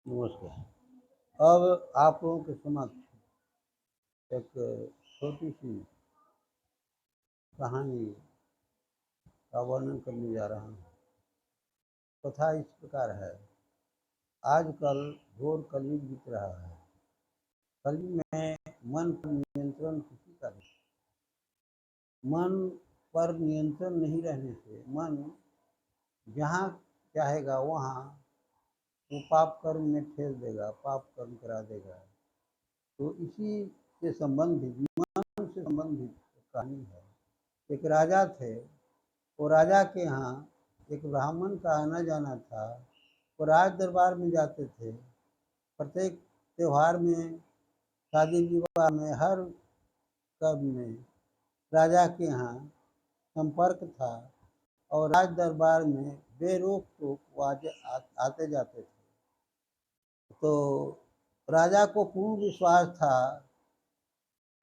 नमस्कार। अब आप लोगों के समक्ष एक छोटी सी कहानी का वर्णन करने जा रहा हूँ। कथा इस प्रकार है। आजकल घोर कलयुग बीत रहा है। कलयुग में मन पर नियंत्रण किसी का नहीं। मन पर नियंत्रण नहीं रहने से मन जहाँ चाहेगा वहाँ वो पाप कर्म में ठेल देगा, पाप कर्म करा देगा। तो इसी से संबंधित, मन से संबंधित कहानी है। एक राजा थे। वो राजा के यहाँ एक ब्राह्मण का आना जाना था। वो राज दरबार में जाते थे। प्रत्येक त्यौहार में, शादी विवाह में, हर कर्म में राजा के यहाँ संपर्क था और राज दरबार में बेरोक टोक वो आते जाते थे। तो राजा को पूर्ण विश्वास था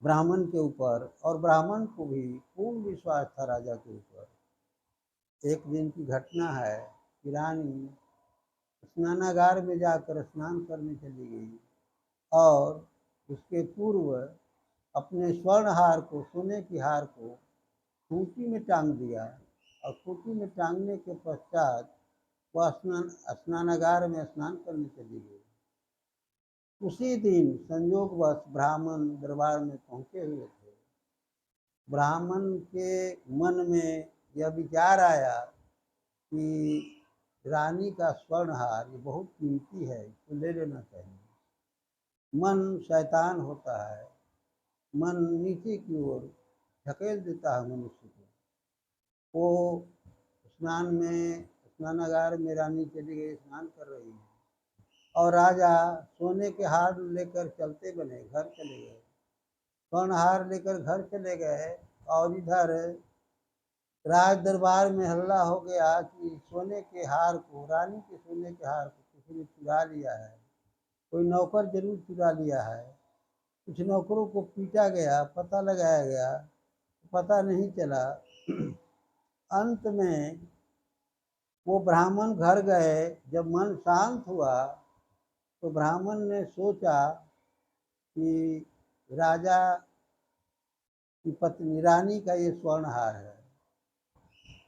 ब्राह्मण के ऊपर और ब्राह्मण को भी पूर्ण विश्वास था राजा के ऊपर। एक दिन की घटना है कि रानी स्नानागार में जाकर स्नान करने चली गई और उसके पूर्व अपने स्वर्ण हार को, सोने की हार को खूंटी में टांग दिया और खूंटी में टांगने के पश्चात वह स्नानागार में स्नान करने चली गई। उसी दिन संयोगवश ब्राह्मण दरबार में पहुंचे हुए थे। ब्राह्मण के मन में यह विचार आया कि रानी का स्वर्णहार ये बहुत कीमती है, इसको ले लेना चाहिए। मन शैतान होता है। मन नीचे की ओर ढकेल देता है मनुष्य को। वो स्नानागार में रानी चली गई, स्नान कर रही है और राजा सोने के हार लेकर चलते बने, घर चले गए। स्वर्ण हार लेकर घर चले गए और इधर राज दरबार में हल्ला हो गया कि सोने के हार को, रानी के सोने के हार को किसी ने चुरा लिया है। कोई नौकर जरूर चुरा लिया है। कुछ नौकरों को पीटा गया, पता लगाया गया, पता नहीं चला। अंत में वो ब्राह्मण घर गए। जब मन शांत हुआ तो ब्राह्मण ने सोचा कि राजा की पत्नी रानी का ये स्वर्ण हार है,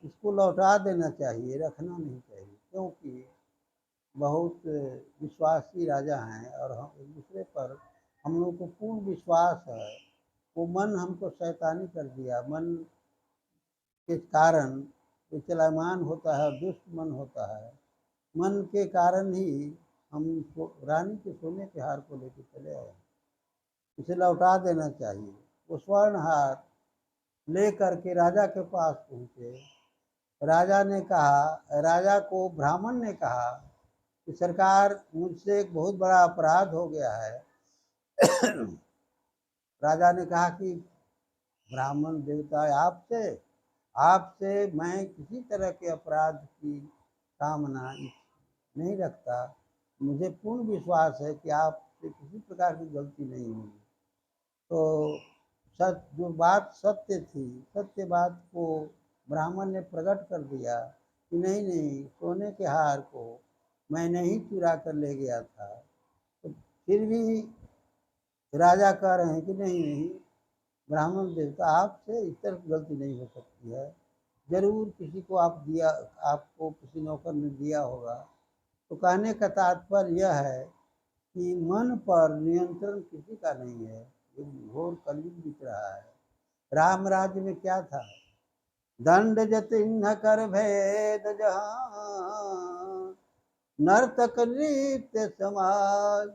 इसको लौटा देना चाहिए, रखना नहीं चाहिए, क्योंकि बहुत विश्वासी राजा हैं और हम एक दूसरे पर हम लोग को पूर्ण विश्वास है। वो मन हमको शैतानी कर दिया। मन के कारण जो चलायमान होता है, दुष्ट मन होता है, मन के कारण ही हम रानी के सोने के हार को लेकर चले आए। इसे लौटा देना चाहिए। वो स्वर्ण हार ले करके राजा के पास पहुँचे। राजा ने कहा, राजा को ब्राह्मण ने कहा कि सरकार, मुझसे एक बहुत बड़ा अपराध हो गया है। राजा ने कहा कि ब्राह्मण देवता आपसे आपसे मैं किसी तरह के अपराध की कामना नहीं रखता। मुझे पूर्ण विश्वास है कि आपसे किसी प्रकार की गलती नहीं हुई। तो जो बात सत्य थी, सत्य बात को ब्राह्मण ने प्रकट कर दिया कि नहीं नहीं, सोने के हार को मैं नहीं चुरा कर ले गया था। तो फिर भी राजा कह रहे हैं कि नहीं नहीं, ब्राह्मण देवता आपसे इस तरह की गलती नहीं हो सकती है। जरूर किसी को आपको किसी नौकर ने दिया होगा। तो कहने का तात्पर्य यह है कि मन पर नियंत्रण किसी का नहीं है। घोर कलयुग बीत रहा है। राम राज्य में क्या था? दंड जतिन कर भेद जहाँ, नर्तक नृत्य समाज,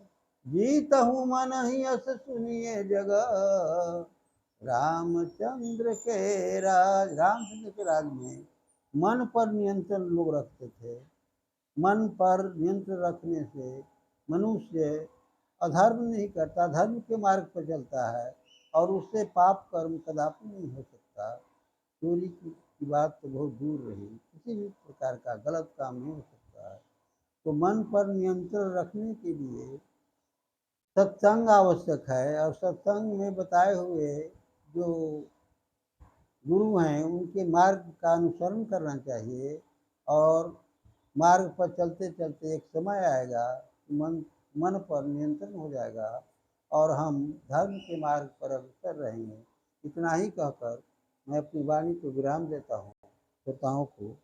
जीत हूँ मन ही अस सुनिए जगह, रामचंद्र के राज में मन पर नियंत्रण लोग रखते थे। मन पर नियंत्रण रखने से मनुष्य अधर्म नहीं करता, धर्म के मार्ग पर चलता है और उससे पाप कर्म कदापि नहीं हो सकता। चोरी की बात तो बहुत दूर रही, किसी भी प्रकार का गलत काम नहीं हो सकता है। तो मन पर नियंत्रण रखने के लिए सत्संग आवश्यक है और सत्संग में बताए हुए जो गुरु हैं उनके मार्ग का अनुसरण करना चाहिए। और मार्ग पर चलते चलते एक समय आएगा मन पर नियंत्रण हो जाएगा और हम धर्म के मार्ग पर अग्रसर रहेंगे। इतना ही कहकर मैं अपनी वाणी को विराम देता हूँ। श्रोताओं को